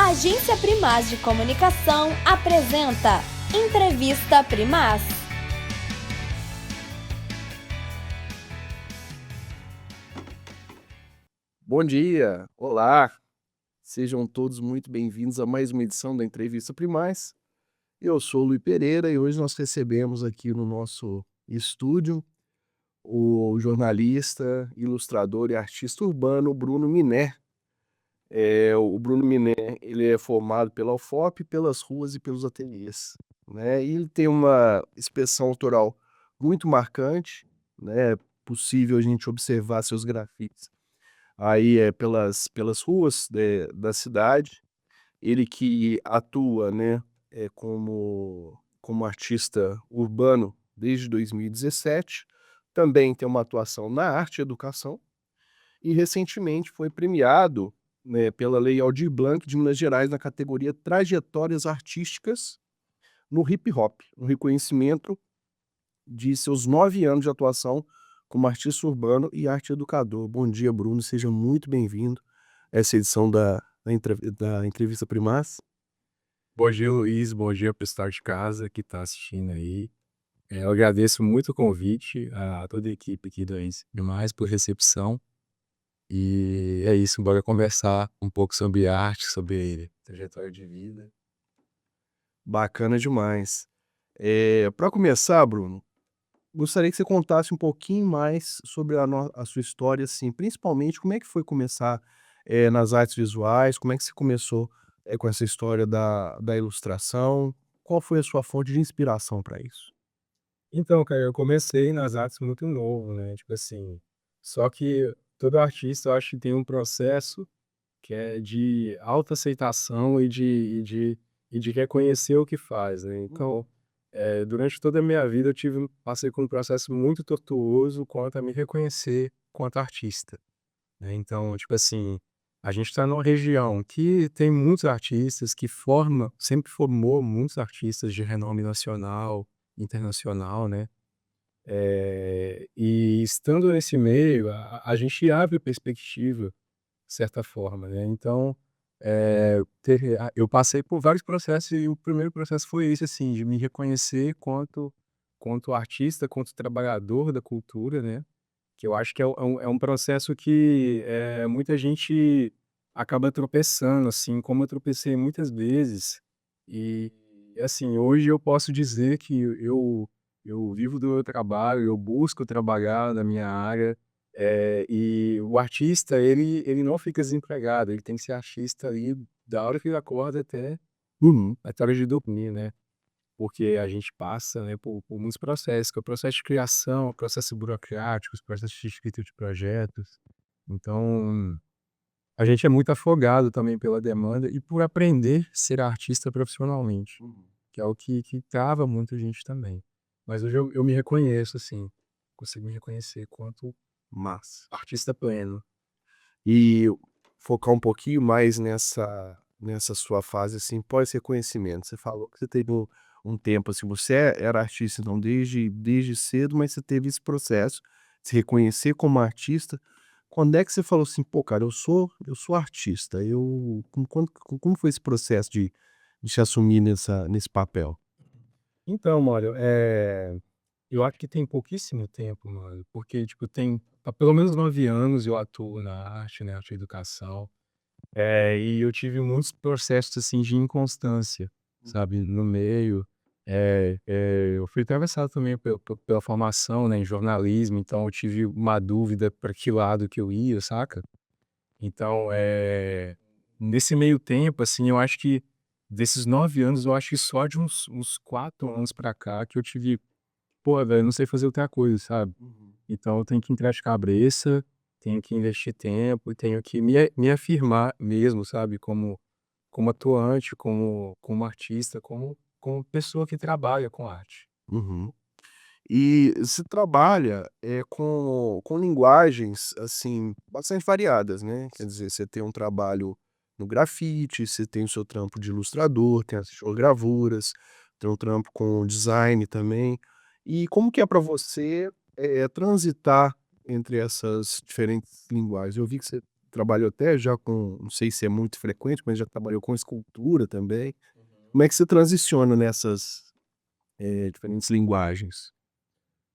Agência Primaz de Comunicação apresenta Entrevista Primaz. Bom dia, olá, sejam todos muito bem-vindos a mais uma edição da Entrevista Primaz. Eu sou o Luiz Pereira e hoje nós recebemos aqui no nosso estúdio o jornalista, ilustrador e artista urbano Bruno Miné. O Bruno Miné, ele é formado pela UFOP, pelas ruas e pelos ateliês, né? E ele tem uma expressão autoral muito marcante, né? É possível a gente observar seus grafites aí pelas ruas da cidade. Ele que atua, né, como artista urbano desde 2017, também tem uma atuação na arte e educação, e recentemente foi premiado, né, pela Lei Aldir Blanc de Minas Gerais na categoria Trajetórias Artísticas no Hip Hop, um reconhecimento de seus 9 anos de atuação como artista urbano e arte educador. Bom dia, Bruno, seja muito bem-vindo a essa edição da Entrevista Primaz. Bom dia, Luiz. Bom dia, pessoal de casa que está assistindo aí. Eu agradeço muito o convite a toda a equipe aqui do Demais por recepção. E é isso, bora conversar um pouco sobre arte, sobre trajetória de vida. Bacana demais. Para começar, Bruno, gostaria que você contasse um pouquinho mais sobre a sua história, assim, principalmente como é que foi começar nas artes visuais, como é que você começou com essa história da ilustração, qual foi a sua fonte de inspiração para isso? Então, cara, eu comecei nas artes muito novo, né? Tipo assim, só que todo artista eu acho que tem um processo que é de autoaceitação e de reconhecer o que faz, né? Então, durante toda a minha vida passei por um processo muito tortuoso quanto a me reconhecer quanto artista, né? Então, tipo assim, a gente está numa região que tem muitos artistas, sempre formou muitos artistas de renome nacional, internacional, né? E estando nesse meio, a gente abre perspectiva de certa forma, né. Então, eu passei por vários processos e o primeiro processo foi esse, assim, de me reconhecer quanto artista, quanto trabalhador da cultura, né, que eu acho que é um processo que, muita gente acaba tropeçando, assim, como eu tropecei muitas vezes. E, assim, hoje eu posso dizer que eu vivo do meu trabalho, eu busco trabalhar na minha área, e o artista, ele não fica desempregado, ele tem que ser artista ali da hora que ele acorda Uhum. até a hora de dormir, né. Porque a gente passa, né, por muitos processos, que é o processo de criação, processos burocráticos, processo de escrita de projetos. Então, a gente é muito afogado também pela demanda e por aprender a ser artista profissionalmente, Uhum. que é o que trava muita gente também. Mas hoje eu me reconheço, assim, consigo me reconhecer quanto Massa. artista pleno. E focar um pouquinho mais nessa sua fase, assim, pós-reconhecimento. Você falou que você teve um tempo, assim, você era artista, então, desde cedo, mas você teve esse processo de se reconhecer como artista. Quando é que você falou assim: "Pô, cara, eu sou artista"? Como foi esse processo de se assumir nesse papel? Então, mano, eu acho que tem pouquíssimo tempo, mano, porque, tipo, tem há pelo menos 9 anos eu atuo na arte, né, arte e educação, e eu tive muitos processos, assim, de inconstância, sabe, no meio. Eu fui atravessado também pela formação, né, em jornalismo, então eu tive uma dúvida para que lado que eu ia, saca? Então, nesse meio tempo, assim, eu acho que desses 9 anos, eu acho que só de uns 4 anos pra cá que eu tive: "Pô, velho, não sei fazer outra coisa", sabe. Uhum. Então eu tenho que entrar de cabeça, tenho que investir tempo, tenho que me afirmar mesmo, sabe, como atuante, como artista, como pessoa que trabalha com arte. Uhum. E você trabalha, com linguagens, assim, bastante variadas, né, quer dizer, você tem um trabalho no grafite, você tem o seu trampo de ilustrador, tem as xilogravuras, tem um trampo com design também. E como que é para você, transitar entre essas diferentes linguagens? Eu vi que você trabalhou até já com, não sei se é muito frequente, mas já trabalhou com escultura também. Como é que você transiciona nessas diferentes linguagens?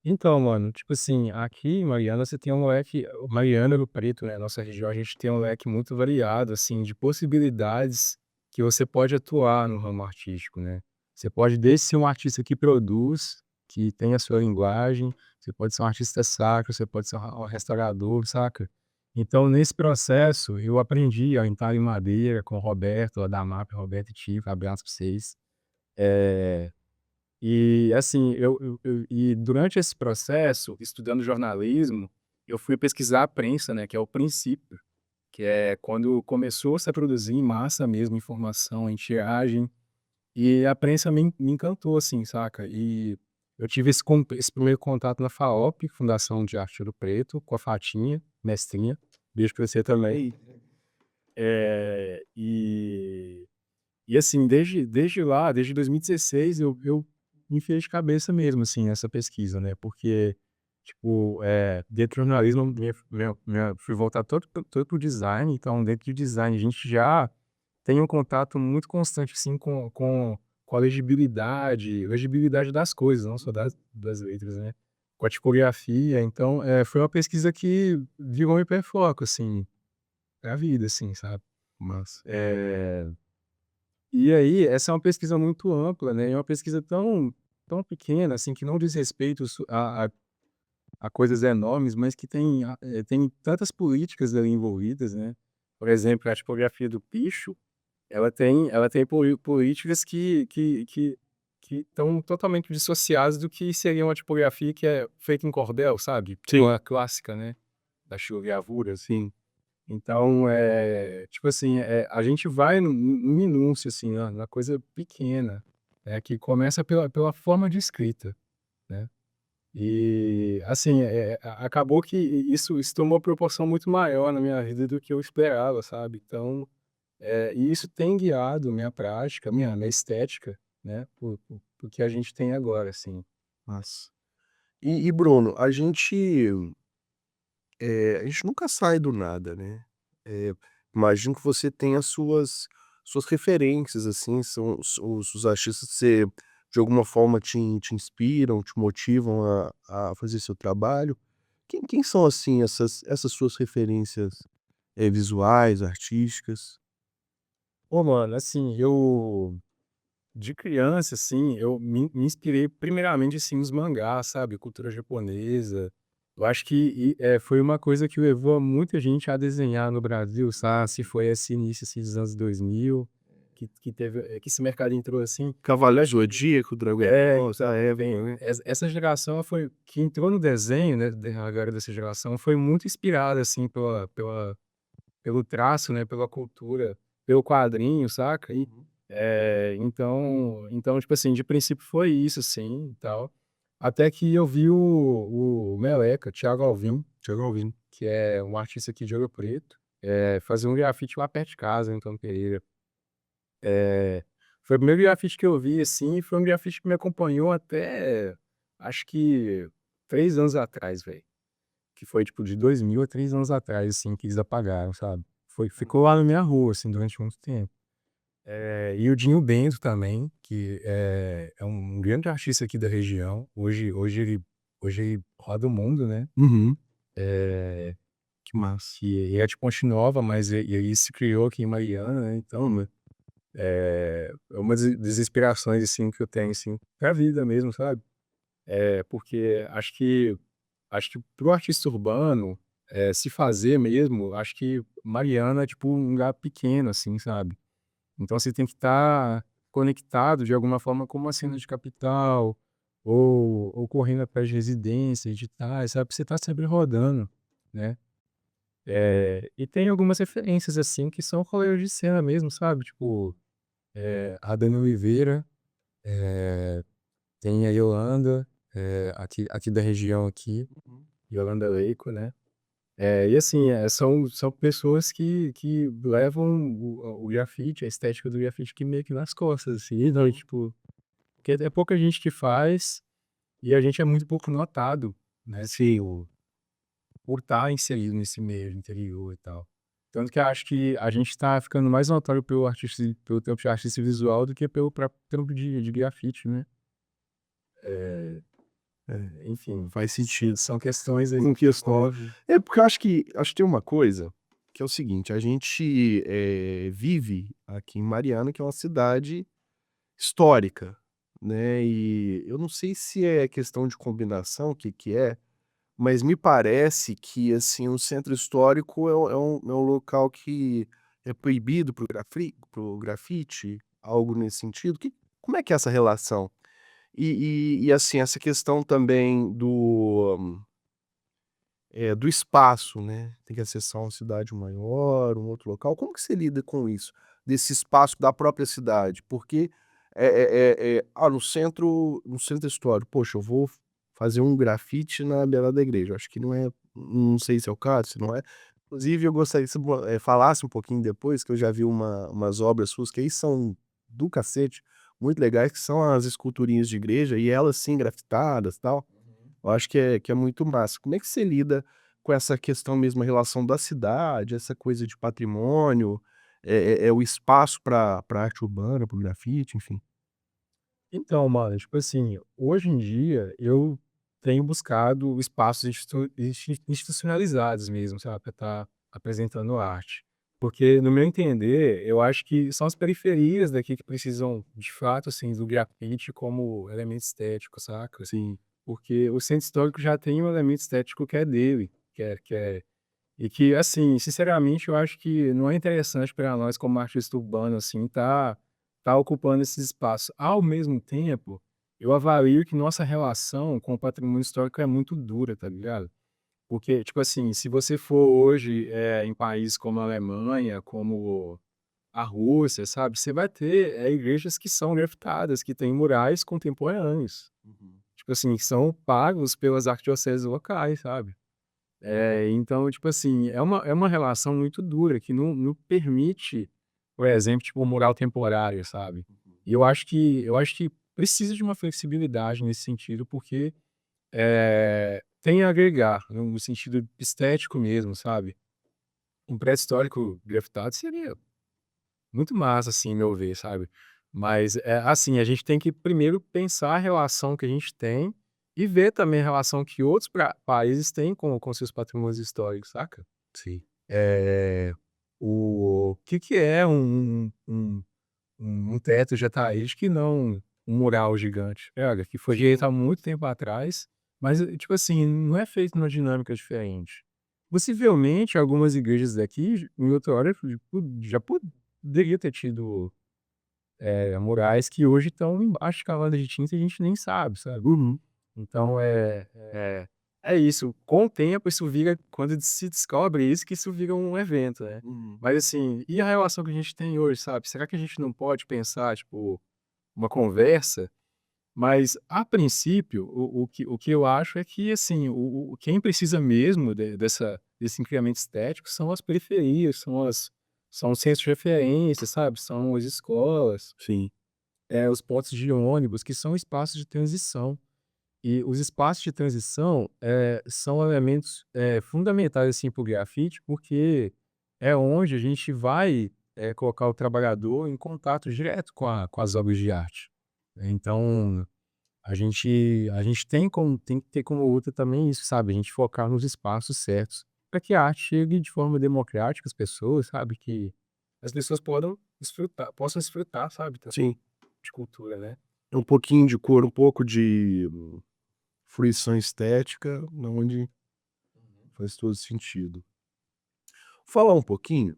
Então, mano, tipo assim, aqui em Mariana você tem um leque Mariana, Ouro Preto, né, nossa região, a gente tem um leque muito variado, assim, de possibilidades que você pode atuar no ramo artístico, né. Você pode desde ser um artista que produz, que tem a sua linguagem, você pode ser um artista sacro, você pode ser um restaurador, saca. Então nesse processo eu aprendi a entalhar em madeira com o Roberto, lá da MAP, Roberto e Tico, abraço pra vocês. Eh e assim, e durante esse processo, estudando jornalismo, eu fui pesquisar a prensa, né, que é o princípio, que é quando começou-se a produzir em massa mesmo informação em tiragem, e a prensa me encantou, assim, saca. E eu tive esse primeiro contato na FAOP, Fundação de Arte Ouro Preto, com a Fatinha, mestrinha, beijo pra você também. E assim, desde lá, desde 2016, eu me enfiei de cabeça mesmo, assim, nessa pesquisa, né, porque, tipo, dentro do jornalismo, fui voltar todo pro design, então dentro do design a gente já tem um contato muito constante, assim, com a legibilidade das coisas, não só das letras, né, com a tipografia, então, foi uma pesquisa que virou um hiperfoco, assim, pra vida, assim, sabe. Mas, E aí, essa é uma pesquisa muito ampla, né, é uma pesquisa tão pequena, assim, que não diz respeito a coisas enormes, mas que tem tantas políticas ali envolvidas, né. Por exemplo, a tipografia do picho, ela tem políticas que estão totalmente dissociadas do que seria uma tipografia que é feita em cordel, sabe, sim, a clássica, né, das chilogravuras. sim. Então, tipo assim, a gente vai no minúcio, assim, na coisa pequena, que começa pela forma de escrita, né. E, assim, acabou que isso tomou proporção muito maior na minha vida do que eu esperava, sabe. Então, e isso tem guiado minha prática, minha estética, né, para que a gente tem agora, assim. Mas. E Bruno, a gente nunca sai do nada, né. Eh, Imagino que você tem as suas referências, assim, são os artistas que você, de alguma forma, te inspiram, te motivam a fazer seu trabalho. Quem são, assim, essas suas referências, visuais, artísticas? Pô, mano, assim, eu de criança, assim, eu me inspirei primeiramente, assim, nos mangás, sabe, cultura japonesa. Eu acho que foi uma coisa que levou muita gente a desenhar no Brasil, sabe, se foi esse início, assim, dos anos 2000, que teve que esse mercado entrou assim. Eu Cavaleiro acho que Zodíaco, Dragon Ball, essa então, época, vem né. essa geração foi que entrou no desenho, né, agora dessa geração, foi muito inspirada, assim, pelo traço, né, pela cultura, pelo quadrinho, saca. Uhum. Então, tipo assim, de princípio foi isso, assim, e tal. Até que eu vi o Meleca, Thiago Alvim. que é um artista aqui de Ouro Preto, fazer um grafite lá perto de casa, em Antônio Pereira. Eh, Foi o primeiro grafite que eu vi, assim, e foi um grafite que me acompanhou até, acho que 3 anos atrás, velho. Que foi, tipo, de 2000 a 3 anos atrás, assim, que eles apagaram, sabe. Ficou lá na minha rua, assim, durante muito tempo. E o Dinho Bento também, que é um grande artista aqui da região. Hoje ele roda o mundo, né. Uhum. Eh, Que massa. que ele é de Ponte Nova, mas ele se criou aqui em Mariana, né, então, né, é uma das inspirações, assim, que eu tenho, assim, pra vida mesmo, sabe. Porque acho que para o artista urbano, se fazer mesmo, acho que Mariana é tipo um lugar pequeno, assim, sabe. Então você tem que estar conectado de alguma forma com uma cena de capital, ou correndo atrás de residências, editais, sabe, pra você estar sempre rodando, né. E tem algumas referências, assim, que são colegas de cena mesmo, sabe, tipo, a Dani Oliveira, eh, tem a Yolanda, aqui da região aqui, Uhum. Yolanda Leiko, né. E assim, são pessoas que levam o grafite, a estética do grafite que meio que nas costas, assim, então, Uhum. tipo, porque é pouca gente que faz, e a gente é muito pouco notado, né, Sim. tipo, por estar inserido nesse meio de interior e tal. Tanto que eu acho que a gente tá ficando mais notório pelo trampo de artista visual do que pelo próprio trampo de grafite, né? Enfim, Faz sentido. são questões aí Em que questão. envolvem. É porque eu acho que tem uma coisa que é o seguinte, a gente vive aqui em Mariana, que é uma cidade histórica, né? E eu não sei se é questão de combinação, o que que é, mas me parece que, assim, o centro histórico é um local que é proibido pro grafite, algo nesse sentido. Como é que é essa relação? Assim, essa questão também do espaço, né? Tem que acessar uma cidade maior, um outro local. Como que você lida com isso? Desse espaço da própria cidade? Porque no centro histórico, poxa, eu vou fazer um grafite na beirada da igreja. Acho que não é, não sei se é o caso, se não é. Inclusive, eu gostaria que você falasse um pouquinho depois, que eu já vi umas obras suas que aí são do cacete, muito legais, que são as esculturinhas de igreja, e elas sim grafitadas e tal. Eu acho que é muito massa. Como é que você lida com essa questão mesmo, a relação da cidade, essa coisa de patrimônio, o espaço para arte urbana, para o grafite, enfim? Então, mano, tipo assim, hoje em dia eu tenho buscado espaços institucionalizados mesmo, sabe, pra estar apresentando arte. Porque, no meu entender, eu acho que são as periferias daqui que precisam, de fato, assim, do grafite como elemento estético, saca? Sim. Porque o centro histórico já tem um elemento estético que é dele, e que, assim, sinceramente, eu acho que não é interessante para nós, como artista urbano, assim, tá ocupando esse espaço. Ao mesmo tempo, eu avalio que nossa relação com o patrimônio histórico é muito dura, tá ligado? Porque, tipo assim, se você for hoje em países como a Alemanha, como a Rússia, sabe, você vai ter igrejas que são grafitadas, que têm murais contemporâneos. Uhum. Tipo assim, que são pagos pelas arquidioceses locais, sabe? Então, tipo assim, é uma relação muito dura que não permite, por exemplo, tipo, um mural temporário, sabe? E eu acho que precisa de uma flexibilidade nesse sentido, porque tem a agregar, no sentido estético mesmo, sabe? Um prédio histórico grafitado seria muito massa, assim, meu ver, sabe? Mas, assim, a gente tem que primeiro pensar a relação que a gente tem e ver também a relação que outros países têm com seus patrimônios históricos, saca? Sim. Eh, o que é um teto de Ataíde que não um mural gigante? Olha, que foi feito há muito tempo atrás, mas, tipo assim, não é feito numa dinâmica diferente. Possivelmente, algumas igrejas daqui, em outra hora, tipo, já poderia ter tido, murais que hoje estão embaixo de camada de tinta e a gente nem sabe, sabe? Uhum. Então é isso. Com o tempo, isso vira quando se descobre isso, que isso vira um evento, né. Uhum. Mas assim, e a relação que a gente tem hoje, sabe? Será que a gente não pode pensar, tipo, uma conversa? Mas, a princípio, o que eu acho é que, assim, quem precisa mesmo desse incremento estético são as periferias, são os centros de referência, sabe? São as escolas, Sim. os pontos de ônibus, que são espaços de transição. E os espaços de transição, são elementos, fundamentais, assim, para o grafite, porque é onde a gente vai, colocar o trabalhador em contato direto com as obras de arte. Então, a gente tem que ter como luta também isso, sabe, a gente focar nos espaços certos, para que a arte chegue de forma democrática às pessoas, sabe, que as pessoas possam desfrutar, sabe, Sim. de cultura, né. É um pouquinho de cor, um pouco de fruição estética, onde faz todo sentido. Falar um pouquinho,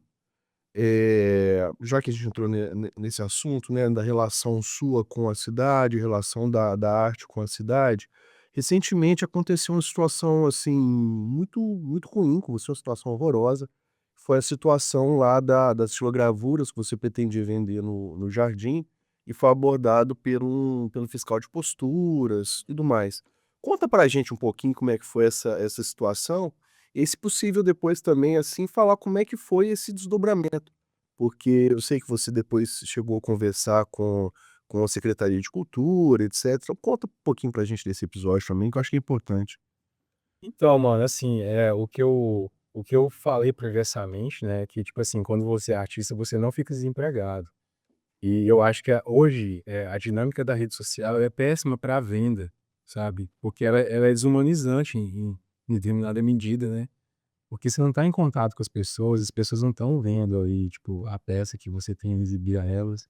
já que a gente entrou nesse assunto, né, da relação sua com a cidade, relação da arte com a cidade, recentemente aconteceu uma situação, assim, muito muito ruim com você, uma situação horrorosa, foi a situação lá das xilogravuras que você pretendia vender no jardim, e foi abordado pelo fiscal de posturas, e tudo mais. Conta pra gente um pouquinho como é que foi essa situação, e se possível depois também, assim, falar como é que foi esse desdobramento, porque eu sei que você depois chegou a conversar com a Secretaria de Cultura, etcétera. Conta um pouquinho pra gente desse episódio também, que eu acho que é importante. Então, mano, assim, o que eu falei previamente, né, que tipo assim, quando você é artista, você não fica desempregado. E eu acho que hoje, a dinâmica da rede social é péssima para a venda, sabe? Porque ela é desumanizante em determinada medida, né? Porque você não está em contato com as pessoas não estão vendo ali, tipo, a peça que você tem a exibir a elas.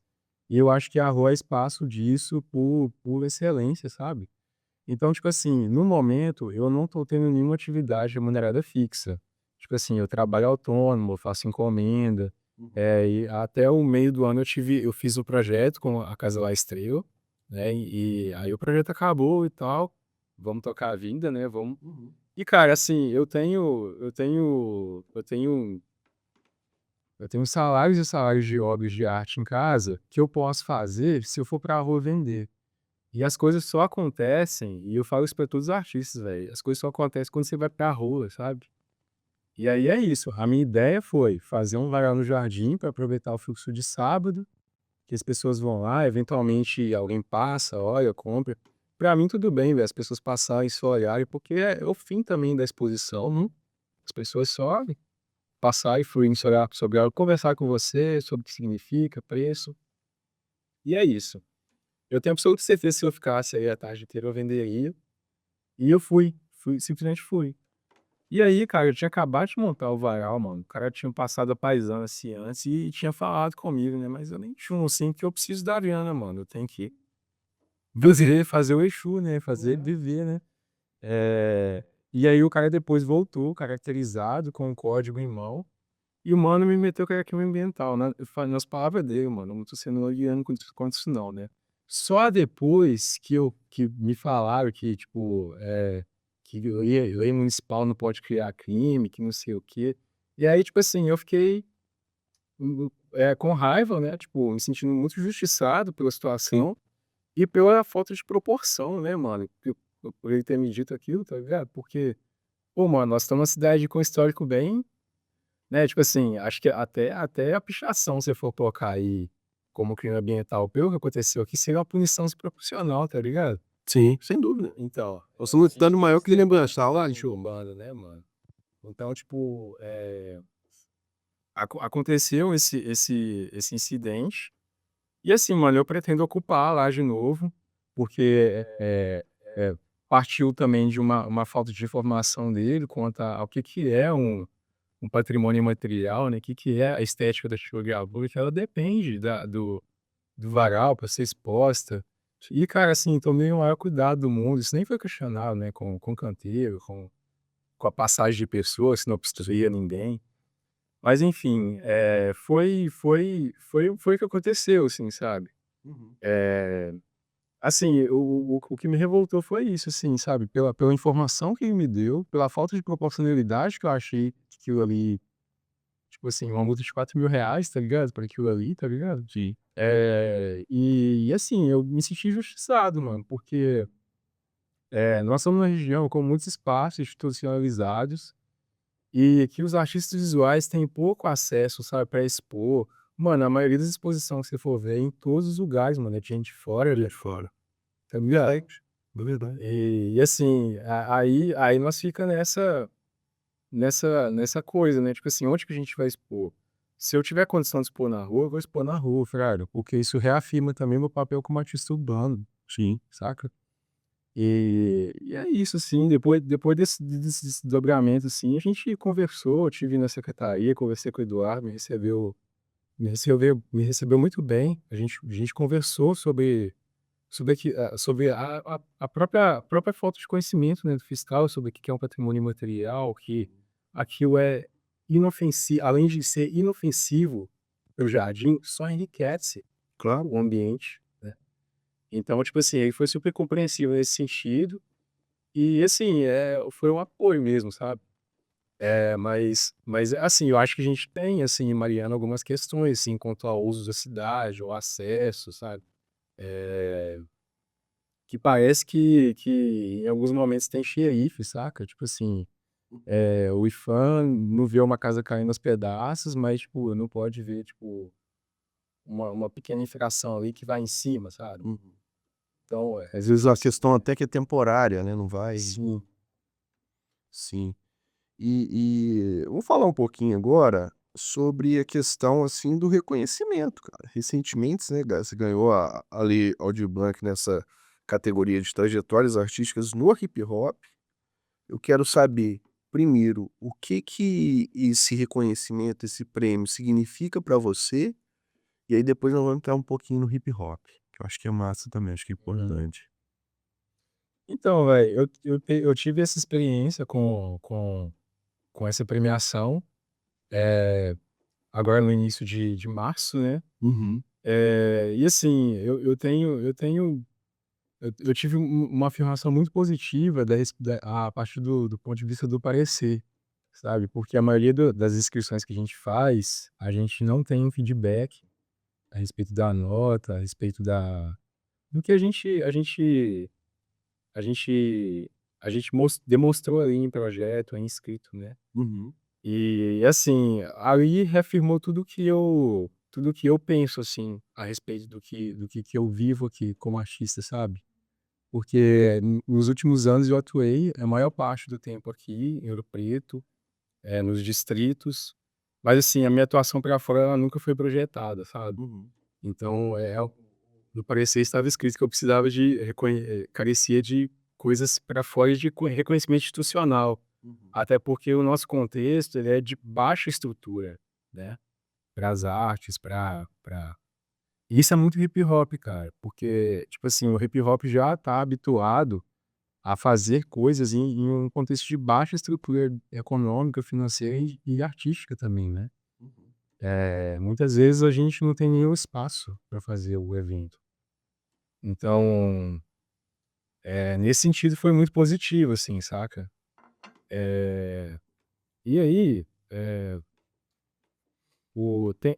E eu acho que a rua é espaço disso por excelência, sabe? Então, tipo assim, no momento, eu não tô tendo nenhuma atividade remunerada fixa. Tipo assim, eu trabalho autônomo, eu faço encomenda, e até o meio do ano eu fiz o projeto com a Casa La Estrela, né? E aí o projeto acabou e tal. Vamos tocar a vida, né? Vamos. E, cara, assim, eu tenho salários e salários de obras de arte em casa que eu posso fazer se eu for pra rua vender. E as coisas só acontecem, e eu falo isso pra todos os artistas, velho, as coisas só acontecem quando você vai pra rua, sabe. E aí é isso, a minha ideia foi fazer um varal no jardim pra aproveitar o fluxo de sábado, que as pessoas vão lá, eventualmente alguém passa, olha, compra. Pra mim tudo bem, velho, as pessoas passarem e só olharem, porque é o fim também da exposição, as pessoas só passar e fluir, sobre algo, conversar com você sobre o que significa, preço, e é isso. Eu tenho absoluta certeza que se eu ficasse aí a tarde inteira eu venderia. E eu simplesmente fui. E aí, cara, eu tinha acabado de montar o varal, mano. O cara tinha passado a paisana assim antes e tinha falado comigo, né? Mas eu nem tinha assim, que eu preciso da grana, mano. Eu tenho que fazer o Exu, né? Fazer viver, né? É, E aí o cara depois voltou, caracterizado, com o código em mão. E o mano me meteu com arquivo ambiental, né? Eu falei nas palavras dele, mano. Eu não tô sendo oleano com isso, não, né? Só depois que me falaram que, tipo, que lei municipal não pode criar crime, que não sei o quê. E aí, tipo assim, eu fiquei com raiva, né? Tipo, me sentindo muito injustiçado pela situação e pela falta de proporção, né, mano? Por ele ter me dito aquilo, tá ligado? Porque, pô, mano, nós estamos numa cidade com um histórico bem, né, tipo assim, acho que até a pichação, se for colocar aí como crime ambiental, pelo que aconteceu aqui, seria uma punição desproporcional, tá ligado? Sim, sem dúvida. Então, Nós estamos a num dano gente maior que precisa lembrança, lá, de urbano, né, mano? Então, tipo, aconteceu esse incidente, e assim, mano, eu pretendo ocupar lá de novo, porque partiu também de uma falta de informação dele quanto ao que é um patrimônio imaterial, né, que é a estética da tipografia, que ela depende do varal para ser exposta. E, cara, assim, tomei o maior cuidado do mundo, isso nem foi questionado, né, com canteiro, com a passagem de pessoas, se não obstruía ninguém. Mas enfim, foi o que aconteceu, assim, sabe. Eh, assim, o que me revoltou foi isso, assim, sabe, pela informação que ele me deu, pela falta de proporcionalidade que eu achei que aquilo ali. Tipo assim, uma multa de R$ 4.000, tá ligado? Por aquilo ali, tá ligado? Sim. E assim, eu me senti injustiçado, mano, porque nós somos uma região com muitos espaços institucionalizados e que os artistas visuais têm pouco acesso, sabe, pra expor. Mano, a maioria das exposições que você for ver em todos os lugares, mano, é de gente de fora, De fora. tá ligado? É verdade. E assim, aí nós fica nessa coisa, né, tipo assim, onde que a gente vai expor? Se eu tiver condição de expor na rua, eu vou expor na rua, fraga, porque isso reafirma também meu papel como artista urbano, Sim. saca? E é isso, assim, depois desse desdobramento, assim, a gente conversou, eu tive na secretaria, conversei com o Eduardo, me recebeu muito bem, a gente conversou sobre a própria falta de conhecimento, né, do fiscal sobre o que é um patrimônio imaterial, que aquilo é inofensivo, além de ser inofensivo para o jardim, só enriquece Claro. o ambiente, né. Então, tipo assim, ele foi super compreensivo nesse sentido e, assim, foi um apoio mesmo, sabe. Mas, assim, eu acho que a gente tem, assim, em Mariana, algumas questões, assim, quanto ao uso da cidade, ao acesso, sabe. Eh Que parece que em alguns momentos tem xerife, saca? Tipo assim, o IPHAN não vê uma casa caindo aos pedaços, mas, tipo, não pode ver, tipo, uma pequena infração ali que vai em cima, sabe? Uhum. Então, Às vezes a questão até que é temporária, né, não vai sim, sim. Vamos falar um pouquinho agora sobre a questão, assim, do reconhecimento, cara. Recentemente, né, você ganhou a Lei Aldir Blanc nessa categoria de trajetórias artísticas no hip hop. Eu quero saber, primeiro, o que que esse reconhecimento, esse prêmio significa pra você, e aí depois nós vamos entrar um pouquinho no hip hop, que eu acho que é massa também, acho que é Uhum. importante. Então, velho, eu tive essa experiência com essa premiação, agora no início de março, né? Uhum, E assim, eu tive uma afirmação muito positiva a partir do ponto de vista do parecer, sabe? Porque a maioria das inscrições que a gente faz, a gente não tem um feedback a respeito da nota, a respeito do que a gente, demonstrou ali em projeto, em escrito, né? uhum, E assim, ali reafirmou tudo que eu penso, assim, a respeito do que eu vivo aqui como artista, sabe? Porque nos últimos anos eu atuei a maior parte do tempo aqui em Ouro Preto, nos distritos, mas assim, a minha atuação para fora ela nunca foi projetada, sabe? uhum, Então, no parecer estava escrito que eu precisava carecia de coisas para fora de reconhecimento institucional. uhum, Até porque o nosso contexto ele é de baixa estrutura, né, para as artes, para isso é muito hip hop, cara, porque, tipo assim, o hip hop já tá habituado a fazer coisas em um contexto de baixa estrutura econômica, financeira e artística também, né. uhum. Muitas vezes a gente não tem nem o espaço para fazer o evento. Então, nesse sentido foi muito positivo, assim, saca. E aí,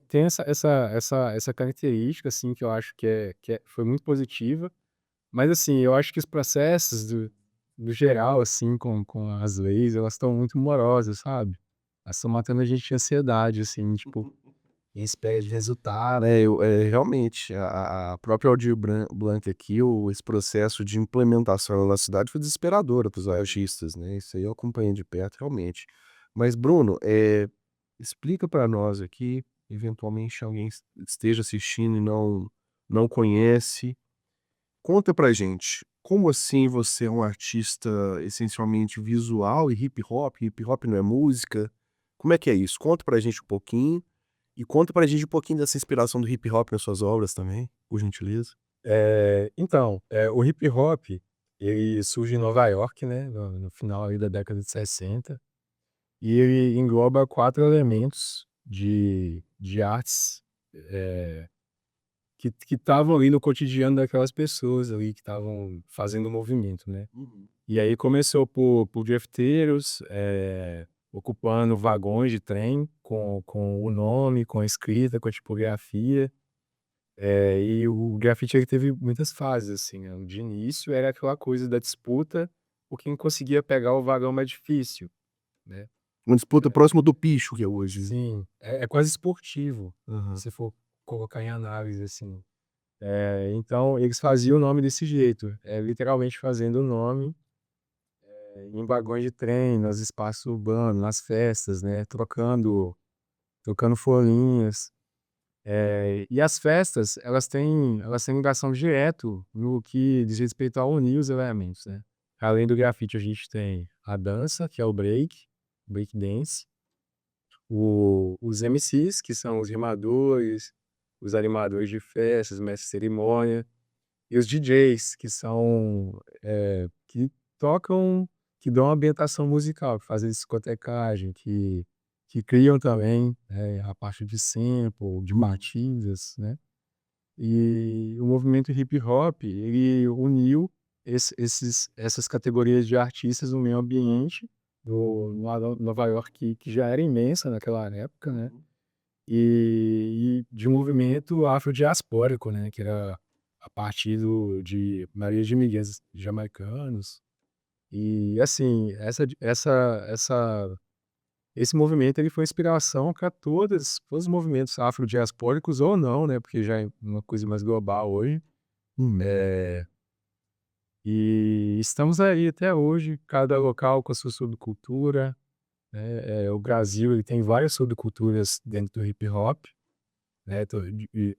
tem essa característica, assim, que eu acho foi muito positiva, mas, assim, eu acho que os processos do geral, assim, com as leis, elas estão muito morosas, sabe. Elas estão matando a gente de ansiedade, assim, tipo, em espera de resultado. Realmente, a própria Aldir Blanc aqui, esse processo de implementação na cidade foi desesperadora para os artistas, né? Isso aí eu acompanhei de perto, realmente. Mas, Bruno, explica para nós aqui, eventualmente alguém esteja assistindo e não conhece. Conta pra gente, como assim você é um artista essencialmente visual e hip hop? Hip hop não é música? Como é que é isso? Conta pra gente um pouquinho. E conta pra gente um pouquinho dessa inspiração do hip hop nas suas obras também, por gentileza. Então, o hip hop, ele surge em Nova York, né, no final ali da década de 60, e ele engloba 4 elementos de artes, eh, que estavam ali no cotidiano daquelas pessoas ali que estavam fazendo o movimento, né. Uhum, E aí começou por grafiteiros, ocupando vagões de trem com o nome, com a escrita, com a tipografia. E o grafite ele teve muitas fases, assim, né. De início era aquela coisa da disputa por quem conseguia pegar o vagão mais difícil, né. uma disputa próxima do picho que é hoje, né. Sim, é quase esportivo, Aham. se for colocar em análise, assim. Então eles faziam o nome desse jeito, literalmente fazendo o nome, em vagões de trem, nos espaços urbanos, nas festas, né, trocando folhinhas. E as festas, elas têm ligação direto no que diz respeito a unir os elementos, né. Além do grafite, a gente tem a dança, que é o break dance, os MCs, que são os rimadores, os animadores de festas, mestres de cerimônia, e os DJs, que tocam, que dão ambientação musical, que fazem discotecagem, que criam também, a parte de sample, de batidas, né. E o movimento hip hop, ele uniu essas categorias de artistas no meio ambiente, Nova York, que já era imensa naquela época, né, Uhum. e de um movimento afrodiaspórico, né, que era a partir de maioria de imigrantes jamaicanos. E assim, esse movimento ele foi inspiração para todos os movimentos afrodiaspóricos ou não, né, porque já é uma coisa mais global hoje. Uhum. E estamos aí até hoje, cada local com a sua subcultura, né? O Brasil ele tem várias subculturas dentro do hip hop, né?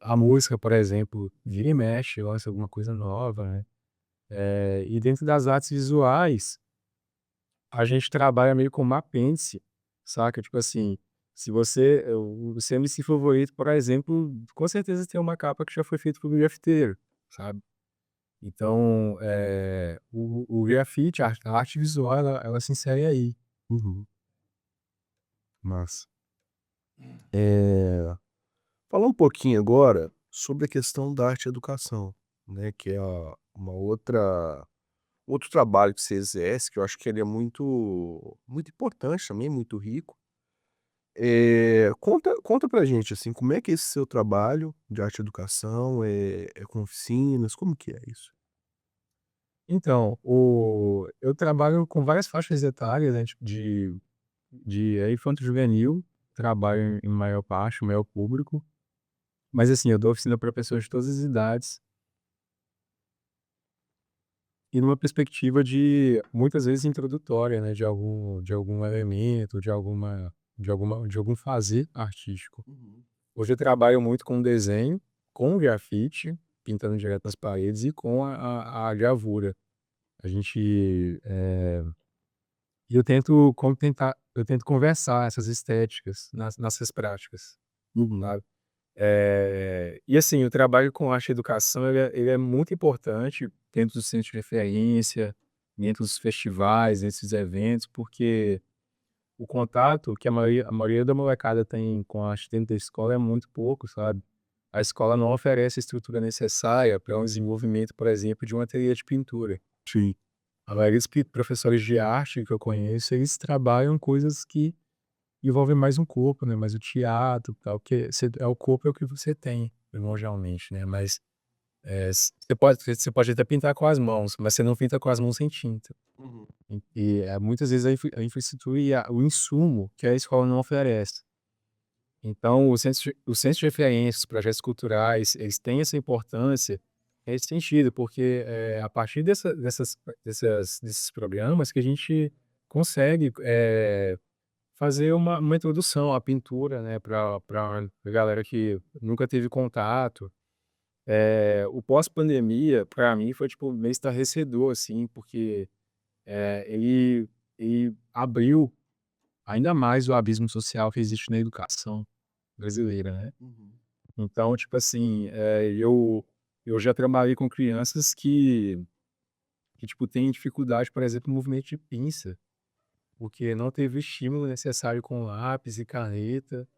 A música, por exemplo, vira e mexe, lança alguma coisa nova, né? E dentro das artes visuais, a gente trabalha meio com um apêndice, saca? Tipo assim, se você, o seu MC favorito, por exemplo, com certeza tem uma capa que já foi feita por grafiteiro, sabe? Então, o grafite, a arte visual, ela se insere aí. Uhum. Massa. É, falar um pouquinho agora sobre a questão da arte e educação, né? Que é uma outro trabalho que você exerce, que eu acho que ele é muito importante também, muito rico. Conta pra gente, assim, como é que é esse seu trabalho de arte e educação? É com oficinas? Como que é isso? Então, eu trabalho com várias faixas etárias, né? Tipo, de infanto-juvenil, trabalho em maior parte, o maior público. Mas assim, eu dou oficina para pessoas de todas as idades e numa perspectiva de, muitas vezes, introdutória, né? De algum elemento, de algum fazer artístico. Uhum. Hoje eu trabalho muito com desenho, com grafite, pintando direto nas paredes e com a gravura. A gente, e eu tento conversar essas estéticas nessas práticas, Uhum. sabe? E assim, o trabalho com arte e educação, ele é muito importante dentro do centro de referência, dentro dos festivais, desses eventos, porque o contato que a maioria da molecada tem com a arte dentro da escola é muito pouco, sabe? A escola não oferece a estrutura necessária para um desenvolvimento, por exemplo, de um ateliê de pintura. Sim. A maioria dos professores de arte que eu conheço, eles trabalham coisas que envolvem mais um corpo, né? Mais o teatro, tal, que o corpo é o que você tem, primordialmente, né? Mas você pode até pintar com as mãos, mas você não pinta com as mãos sem tinta. Uhum. Muitas vezes a infraestrutura e o insumo que a escola não oferece. Então, os centros de referência, os projetos culturais, eles têm essa importância nesse sentido, porque é a partir desses programas que a gente consegue fazer uma introdução à pintura, né, para a galera que nunca teve contato. O pós-pandemia, para mim, foi tipo meio estarrecedor, assim, porque ele abriu ainda mais o abismo social que existe na educação brasileira, né? Uhum. Então, tipo assim, eu já trabalhei com crianças que tipo, têm dificuldade, por exemplo, no movimento de pinça, porque não teve o estímulo necessário com lápis e caneta,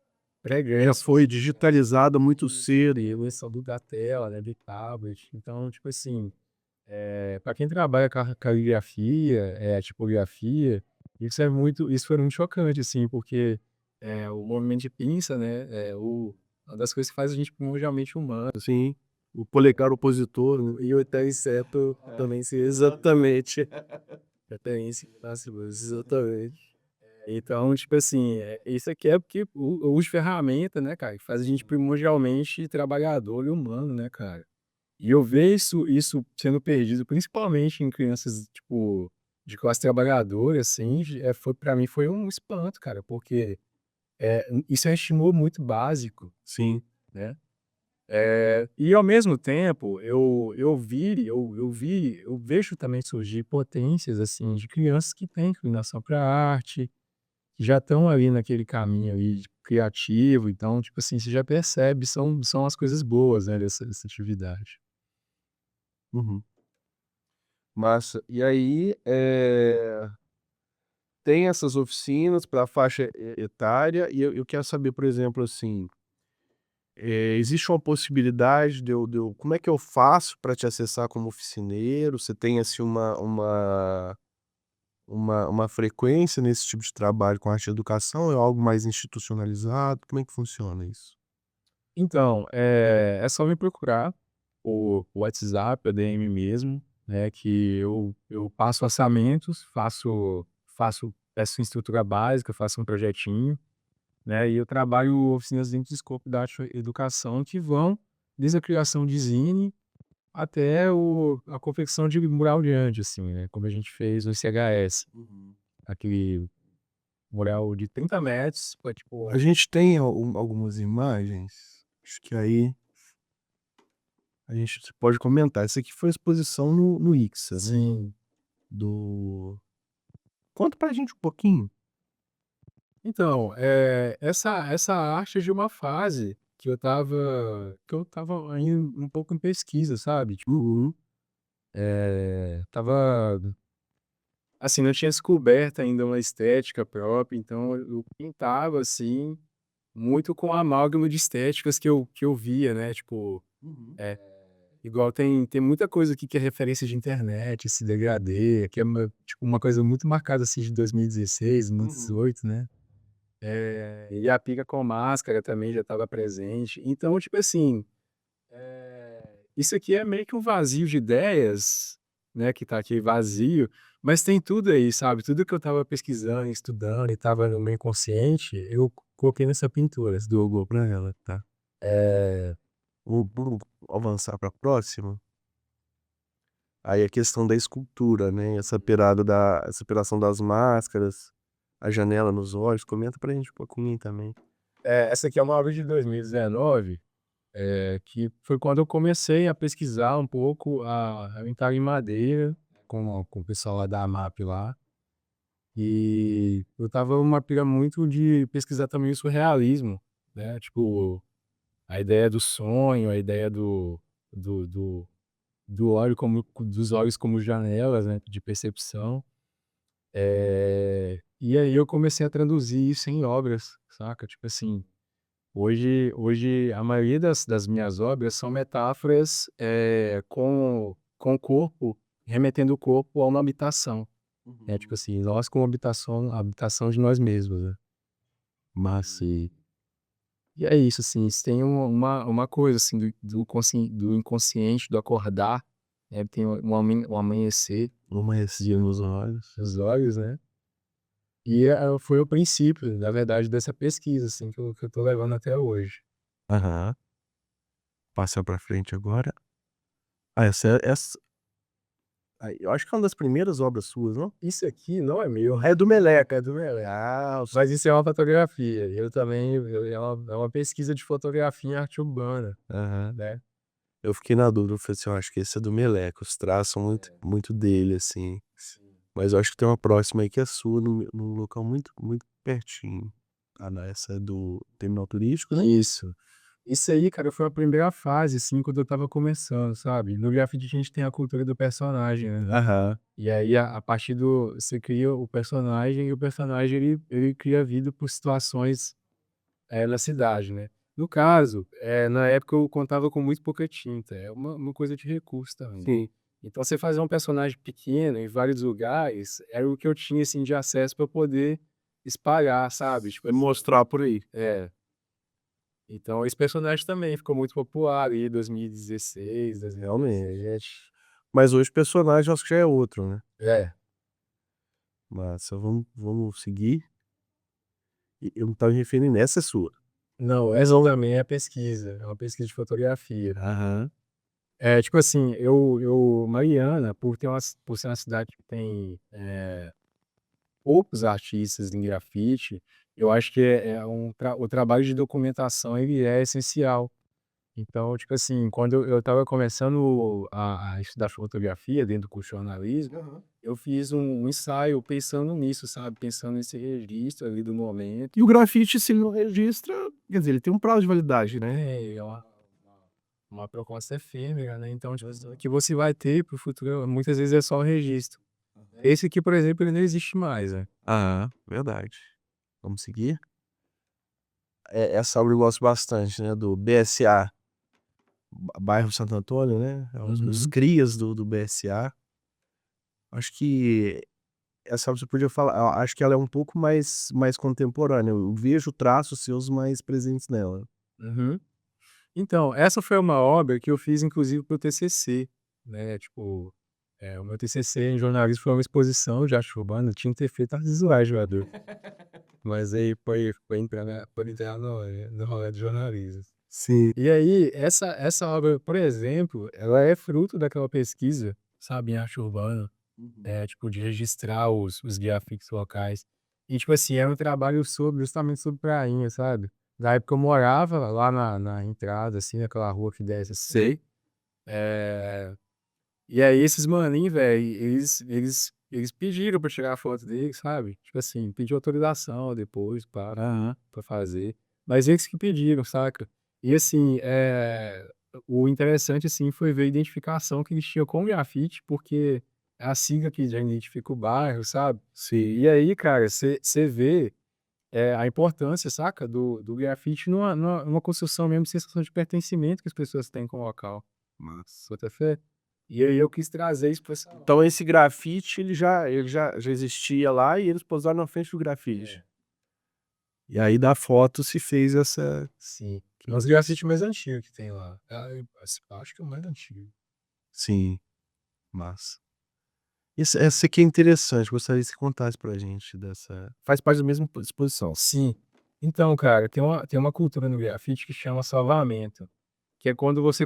Já foi pregressos, digitalizada muito isso, cedo. e evolução da tela, né, de tablet. Então, tipo assim, para quem trabalha com a caligrafia, tipografia, isso foi muito chocante, assim, porque o movimento de pinça, né, uma das coisas que faz a gente primordialmente humano. Sim, o polegar opositor, né? E o inseto também se exatamente. Referência clássica, exatamente. Então, tipo assim, isso aqui é porque eu uso ferramenta, né, cara, que faz a gente primordialmente trabalhador e humano, né, cara. E eu ver isso sendo perdido, principalmente em crianças, tipo, de classe trabalhadora, assim, foi para mim foi um espanto, cara, porque, isso é um estímulo muito básico, Sim. né. E ao mesmo tempo, eu vejo também surgir potências, assim, de crianças que têm inclinação pra arte, que já estão ali naquele caminho ali criativo, então, tipo assim, você já percebe, são as coisas boas, né, dessa atividade. Uhum. Massa. E aí, tem essas oficinas para a faixa etária e eu quero saber, por exemplo, assim, existe uma possibilidade de eu como é que eu faço para te acessar como oficineiro? Você tem, assim, uma frequência nesse tipo de trabalho com arte e educação ou é algo mais institucionalizado? Como é que funciona isso? Então, é só me procurar, o WhatsApp, a DM mesmo, né, que eu passo orçamentos, peço estrutura básica, faço um projetinho, né, e eu trabalho oficinas dentro do escopo da arte e educação que vão desde a criação de zine até a confecção de mural grande, assim, né, como a gente fez no CHS, Uhum. aquele mural de 30 metros, foi tipo. A gente tem algumas imagens, acho que aí a gente pode comentar. Essa aqui foi a exposição no Ixa, né? Sim. Do... Conta pra gente um pouquinho. Então, essa arte é de uma fase que eu tava ainda um pouco em pesquisa, sabe? Tipo, Uhum. tava assim, não tinha descoberto ainda uma estética própria, então eu pintava, assim, muito com a amálgama de estéticas que eu via, né? Tipo, Uhum. igual tem muita coisa aqui que é referência de internet, esse degradê, que é tipo, uma coisa muito marcada assim de 2016, Uhum. 2018, né? E a pica com máscara também já estava presente. Então, tipo assim, isso aqui é meio que um vazio de ideias, né, que tá aqui vazio, mas tem tudo aí, sabe? Tudo que eu estava pesquisando, estudando e estava no meu inconsciente, eu coloquei nessa pintura, se doou pra ela, tá? Vamos avançar para a próxima. Aí a questão da escultura, né? Essa operação das máscaras, a janela nos olhos. Comenta pra gente um pouquinho também. Essa aqui é uma obra de 2019, que foi quando eu comecei a pesquisar um pouco a entrar em madeira com o pessoal lá da AMAP lá. E eu tava numa pira muito de pesquisar também o surrealismo, né? Tipo, a ideia do sonho, a ideia do, do, do olho dos olhos como janelas, né? De percepção. E aí eu comecei a traduzir isso em obras, saca? Tipo assim, hoje a maioria das minhas obras são metáforas com o corpo, remetendo o corpo a uma habitação. Tipo assim, nós como habitação de nós mesmos, né? Mas, e é isso, assim, isso tem uma coisa, assim, do inconsciente, do acordar, né? Tem um amanhecer Uma ressia nos olhos. nos olhos, né? E foi o princípio, na verdade, dessa pesquisa, assim, que eu tô levando até hoje. Aham. Passa pra frente agora. Essa. Eu acho que é uma das primeiras obras suas, não? Isso aqui não é meu, É do Meleca. é do Meleca. Ah, Mas isso é uma fotografia. Eu também, é uma pesquisa de fotografia em arte urbana, aham. né? Eu fiquei na dúvida, eu falei assim, eu acho que esse é do Meleca. Os traços são muito dele, assim. Sim. Mas eu acho que tem uma próxima aí que é sua, num local muito, muito pertinho. Ah, não, essa é do terminal turístico, né? Isso. Isso aí, cara, foi a primeira fase, assim, quando eu estava começando, sabe? No grafite a gente tem a cultura do personagem, né? Aham. E aí, a partir do... Você cria o personagem e o personagem, ele cria vida por situações na cidade, né? No caso, na época eu contava com muito pouca tinta. É uma coisa de recurso também. Sim. Então, você fazer um personagem pequeno em vários lugares era o que eu tinha, assim, de acesso para poder espalhar, sabe? Tipo assim, Mostrar por aí. então esse personagem também ficou muito popular ali em 2016, 2017. Realmente. Mas hoje o personagem eu acho que já é outro, né? É. Massa, vamos seguir. Eu não estava me referindo, essa é sua. Não, essa também é pesquisa, é uma pesquisa de fotografia. Aham. Tipo assim, Mariana, por ser uma cidade que tem poucos artistas em grafite, eu acho que o trabalho de documentação ele é essencial. Então, tipo assim, quando eu estava começando a estudar fotografia dentro do curso de jornalismo, Aham. eu fiz um ensaio pensando nisso, sabe? Pensando nesse registro ali do momento. E o grafite, se ele não registra, quer dizer, ele tem um prazo de validade, né? Uma proposta efêmera, né? Então, tipo assim, o que você vai ter para o futuro, muitas vezes é só o registro. Esse aqui, por exemplo, ele não existe mais, né? Aham, verdade. Vamos seguir? Essa obra eu gosto bastante, né? Do BSA, bairro Santo Antônio, né? É os crias do BSA. Acho que essa obra você podia falar. Acho que ela é um pouco mais contemporânea. Eu vejo traços seus mais presentes nela. Uhum. Então, essa foi uma obra que eu fiz, inclusive, para o TCC, né? Tipo, o meu TCC em jornalismo foi uma exposição de arte urbana, tinha que ter feito arte visuais, jogador. Mas aí foi entrar no rolê de jornalismo. Sim. E aí, essa obra, por exemplo, ela é fruto daquela pesquisa, sabe, em arte urbana, tipo, de registrar os grafites locais. E, tipo assim, era um trabalho justamente sobre prainha, sabe? Na época eu morava lá na entrada, assim, naquela rua que desce assim. Sei. E aí esses maninhos, velho, eles pediram pra tirar a foto deles, sabe? Tipo assim, pediu autorização depois pra fazer. Mas eles que pediram, saca? E assim, o interessante, assim, foi ver a identificação que eles tinham com o grafite, porque é a sigla que já identifica o bairro, sabe? Sim. E aí, cara, você vê a importância, saca? Do grafite numa construção mesmo, sensação de pertencimento que as pessoas têm com o local. Massa. Bota fé? E aí eu quis trazer isso pra essa. Então esse grafite, ele já existia lá e eles posaram na frente do grafite. E aí da foto se fez essa... Sim. É os grafite mais antigos que tem lá. Eu acho que é o mais antigo. Sim, massa. Essa aqui é interessante, gostaria que você contasse pra gente dessa... Faz parte da mesma exposição. Sim. Então, cara, tem uma cultura no grafite que chama salvamento, que é quando você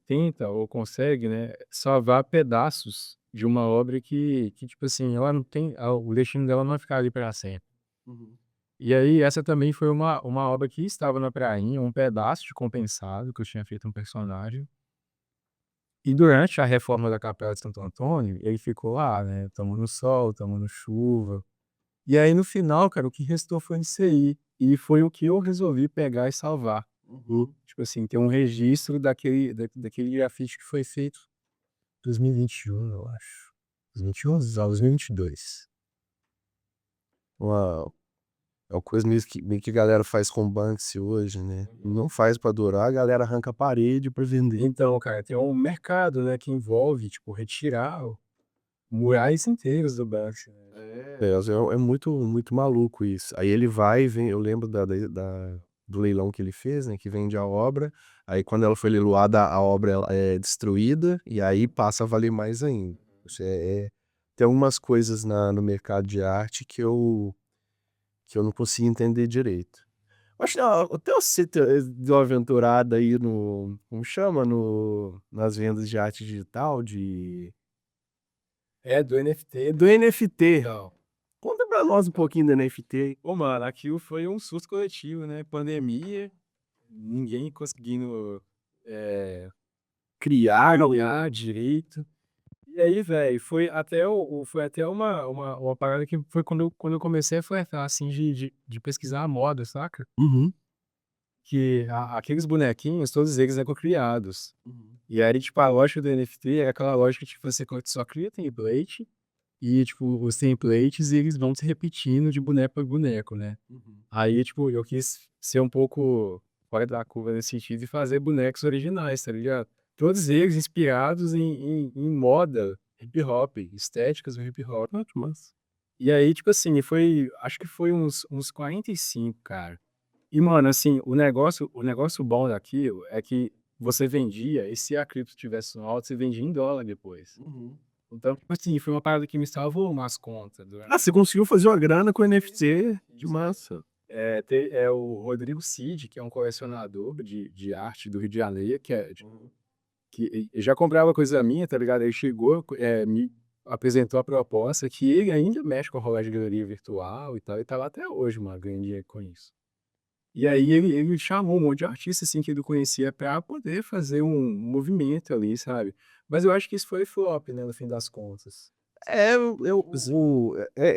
tenta ou consegue, né, salvar pedaços de uma obra que tipo assim, ela não tem, o destino dela não vai ficar ali para sempre. Uhum. E aí, essa também foi uma obra que estava na prainha, um pedaço de compensado, que eu tinha feito um personagem. E durante a reforma da Capela de Santo Antônio, ele ficou lá, né? Tomando sol, tomando chuva. E aí, no final, cara, o que restou foi isso aí. E foi o que eu resolvi pegar e salvar. Uhum. Tipo assim, ter um registro daquele grafite que foi feito em 2021, eu acho. 2021, não, 2022. Uma, é uma coisa meio que a galera faz com Banksy hoje, né? Não faz pra adorar, a galera arranca a parede pra vender. Então, cara, tem um mercado, né, que envolve, tipo, retirar murais inteiros do Banksy, né? É muito, muito maluco isso. Aí ele vai e vem, eu lembro do leilão que ele fez, né? Que vende a obra. Aí quando ela foi leiloada, a obra ela é destruída e aí passa a valer mais ainda. Isso tem algumas coisas no mercado de arte que eu não consigo entender direito. Acho que até você deu uma aventurada aí no, como chama, nas vendas de arte digital, Do NFT. do NFT. Então, Conta pra nós um pouquinho do NFT. pô, mano, aquilo foi um susto coletivo, né? Pandemia, ninguém conseguindo criar direito. E aí, velho, foi até uma parada que foi quando eu comecei a flertar, assim, de pesquisar a moda, saca? Uhum. Que aqueles bonequinhos, todos eles eram criados. Uhum. E aí, tipo, a lógica do NFT é aquela lógica que tipo, você só cria template e, tipo, os templates eles vão se repetindo de boneco para boneco, né? Uhum. Aí, tipo, eu quis ser um pouco fora da curva nesse sentido e fazer bonecos originais, tá ligado? Todos eles inspirados em moda, hip hop, estéticas do hip hop. Mas... E aí, tipo assim, acho que foi uns 45, cara. E, mano, assim, o negócio bom daquilo é que você vendia, e se a cripto tivesse no alto, você vendia em dólar depois. Uhum. Então, tipo assim, foi uma parada que me salvou umas contas. Ah, você conseguiu fazer uma grana com NFT de massa. É o Rodrigo Cid, que é um colecionador de arte do Rio de Janeiro, que já comprava coisa minha, tá ligado? Ele chegou, me apresentou a proposta que ele ainda mexe com a rolagem de galeria virtual e tal, e tá lá até hoje, mano, ganhando dinheiro com isso. E aí ele chamou um monte de artista, assim, que ele conhecia pra poder fazer um movimento ali, sabe? Mas eu acho que isso foi flop, né, no fim das contas. É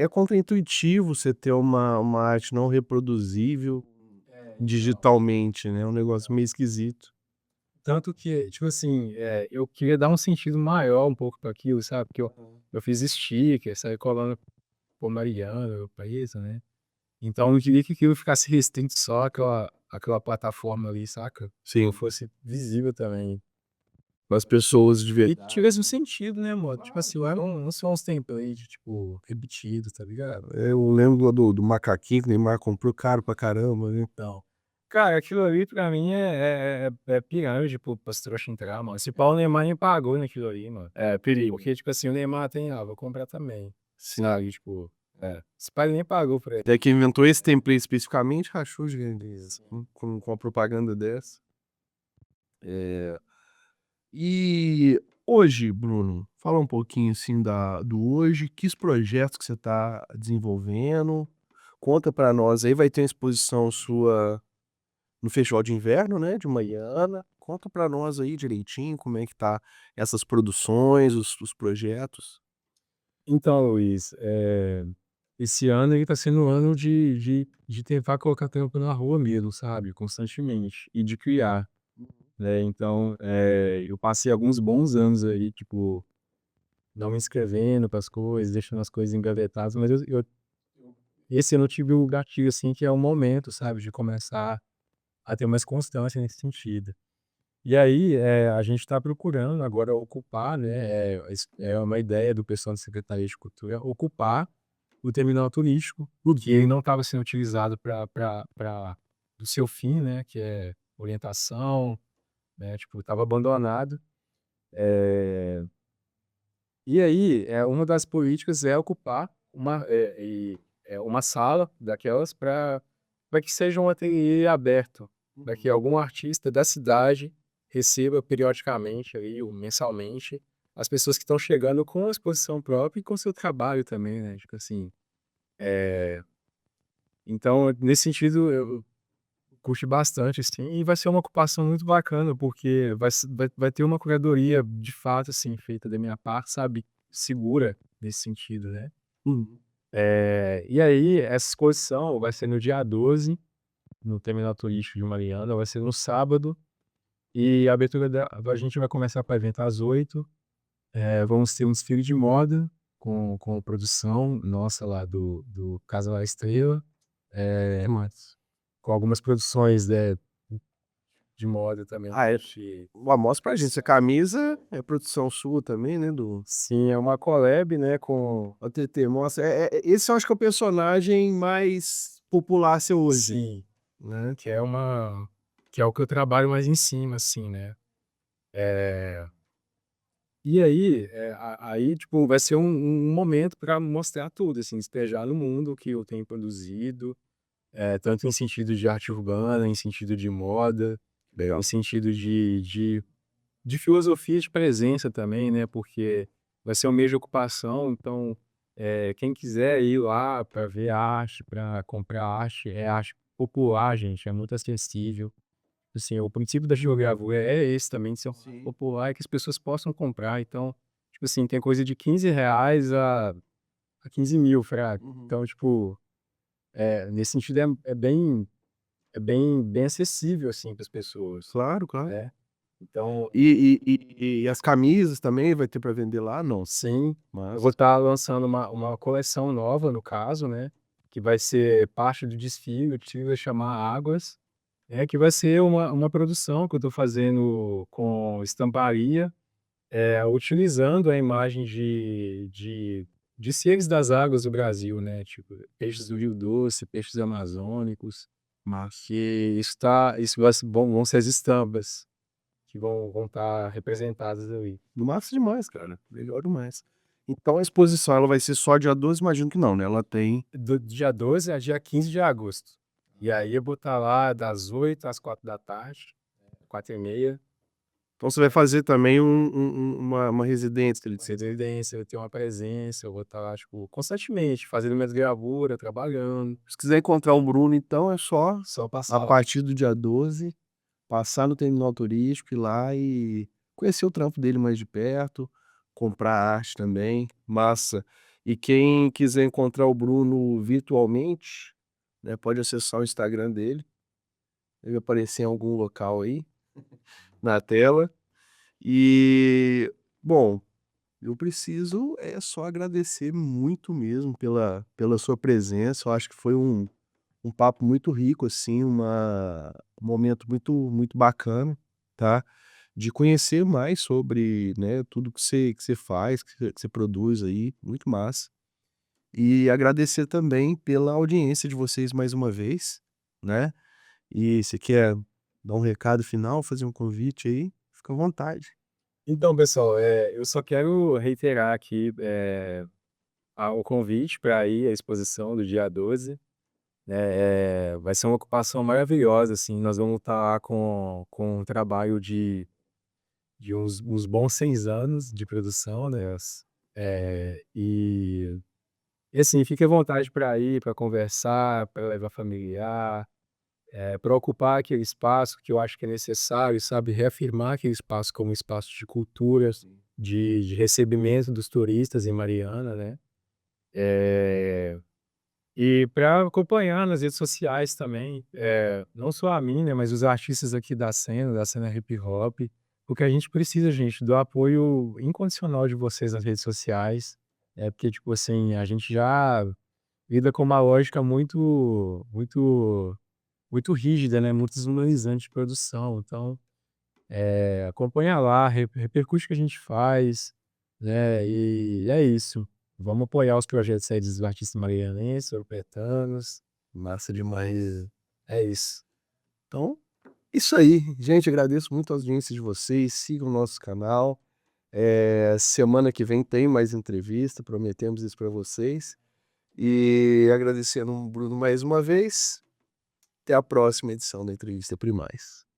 contraintuitivo você ter uma arte não reproduzível Então. digitalmente, né? É um negócio meio esquisito. Tanto que, tipo assim, eu queria dar um sentido maior um pouco para aquilo, sabe? Porque eu fiz sticker, saí colando por Mariana, Presa, né? Então eu não queria que aquilo ficasse restrito só àquela plataforma ali, saca? Sim, Eu fosse visível também. com as pessoas de E verdade. tivesse um sentido, né, mano? Tipo assim, não só uns templates, tipo, repetidos, tá ligado? Eu lembro do macaquinho que o Neymar comprou caro pra caramba, né? Então. Cara, aquilo ali pra mim é pirâmide pros trouxas entrar, mano. Se pau, o Neymar nem pagou naquilo ali, mano. É, perigo. Porque, tipo assim, o Neymar tem, vou comprar também. Sim. Sabe, tipo, esse pai nem pagou pra ele. Até que inventou esse template especificamente, rachou os grandes com a propaganda dessa. E Hoje, Bruno, fala um pouquinho assim do hoje, que projetos que você está desenvolvendo. Conta para nós aí, vai ter uma exposição sua no Festival de Inverno, né, de Mariana. Conta para nós aí direitinho como é que tá essas produções, os projetos. Então, Luiz, esse ano aí tá sendo um ano de tentar colocar trampo na rua mesmo, sabe, constantemente, e de criar, né. Então, eu passei alguns bons anos aí, tipo, não me inscrevendo para as coisas, deixando as coisas engavetadas, mas eu esse ano eu tive o gatilho, assim, que é o momento, sabe, de começar a ter mais constância nesse sentido. E aí, a gente está procurando agora ocupar, né, é uma ideia do pessoal da Secretaria de Cultura, ocupar o terminal turístico, porque ele não estava sendo utilizado para do seu fim, né, que é orientação, né, tipo, estava abandonado. Eh, e aí, uma das políticas é ocupar uma sala daquelas para que seja um ateliê aberto, para que algum artista da cidade receba periodicamente ali, ou mensalmente, as pessoas que estão chegando com a exposição própria e com seu trabalho também, né, tipo assim. Então, nesse sentido, eu curti bastante, assim, e vai ser uma ocupação muito bacana, porque vai ter uma curadoria de fato, assim, feita da minha parte, sabe, segura nesse sentido, né. Uhum. E aí, essa exposição vai ser no dia 12 no terminal turístico de Mariana, vai ser no sábado, e a abertura a gente vai começar com o evento às 8h, vamos ter um desfile de moda com produção nossa lá do Casa La Estrela, Que eh, massa. com algumas produções, de moda também. Ah, é. Mostra pra gente, essa camisa é produção sua também, né, do Sim, é uma collab, né, com o TT, mostra, esse eu acho que é o personagem mais popular seu hoje, sim, né. que é o que eu trabalho mais em cima, assim, né. Eh, e aí, aí, tipo, vai ser um momento para mostrar tudo, assim, despejar no mundo o que eu tenho produzido, tanto em sentido de arte urbana, em sentido de moda, em Legal. sentido de filosofia de presença também, né, porque vai ser um mês de ocupação, então, quem quiser ir lá para ver arte, para comprar arte, é arte popular, gente, é muito acessível. Assim, o princípio da geogravura é esse também, de ser Sim. popular, e que as pessoas possam comprar. Então, tipo assim, tem coisa de R$ 15 a 15.000 fraco. Uhum. Então, tipo, nesse sentido é bem acessível, assim, para as pessoas, Claro, claro. né. Então, E as camisas também vai ter pra vender lá? Não. sim, eu vou Massa. estar lançando uma coleção nova, no caso, né, que vai ser parte do desfile. O desfile vai chamar Águas, que vai ser uma produção que eu estou fazendo com estamparia, utilizando a imagem de seres das águas do Brasil, né, tipo, peixes do Rio Doce, peixes amazônicos, Massa. que isso vai ser vão ser as estampas que vão estar representadas ali. Massa demais, cara, legal demais. Então a exposição ela vai ser só dia 12? Imagino que não, né, ela tem Do dia 12 a dia 15 de agosto. E aí eu vou estar lá das 8h às 16h, 16h30. então você vai fazer também uma residência, ele disse. Residência, eu tenho uma presença, eu vou estar lá, tipo, constantemente fazendo minhas gravuras, trabalhando, Se quiser encontrar o Bruno então é só só a passar lá. partir do dia 12 passar no terminal turístico, ir lá e conhecer o trampo dele mais de perto, comprar arte também, massa. E quem quiser encontrar o Bruno virtualmente, né, pode acessar o Instagram dele, deve aparecer em algum local aí, na tela. E, bom, eu preciso só agradecer muito mesmo pela sua presença, eu acho que foi um papo muito rico, assim, um momento muito bacana, tá, de conhecer mais sobre, né, tudo que você faz, que você produz aí, muito massa. E agradecer também pela audiência de vocês mais uma vez, né. E você quer dar um recado final, fazer um convite aí? Fica à vontade. Então, pessoal, eu só quero reiterar aqui, o convite para ir à exposição do dia 12, né, vai ser uma ocupação maravilhosa, assim, nós vamos estar lá com um trabalho de uns bons 100 anos de produção, né, e assim, fique à vontade para ir, para conversar, para levar familiar, pra ocupar aquele espaço que eu acho que é necessário, sabe, reafirmar aquele espaço como um espaço de cultura, Sim. de recebimento dos turistas em Mariana, né. Eh, e para acompanhar nas redes sociais também, não só a mim, né, mas os artistas aqui da cena hip hop, porque a gente precisa, gente, do apoio incondicional de vocês nas redes sociais, porque, tipo assim, a gente já lida com uma lógica muito rígida, né, muito desumanizante de produção, então, acompanha lá, repercute o que a gente faz, né, e é isso. Vamos apoiar os projetos aí dos artistas marianenses, ouropetanos, Massa demais. é isso. Então, isso aí. Gente, agradeço muito a audiência de vocês. Sigam o nosso canal. Semana que vem tem mais entrevista, prometemos isso para vocês. E agradecendo o Bruno mais uma vez. Até a próxima edição da Entrevista Primaz.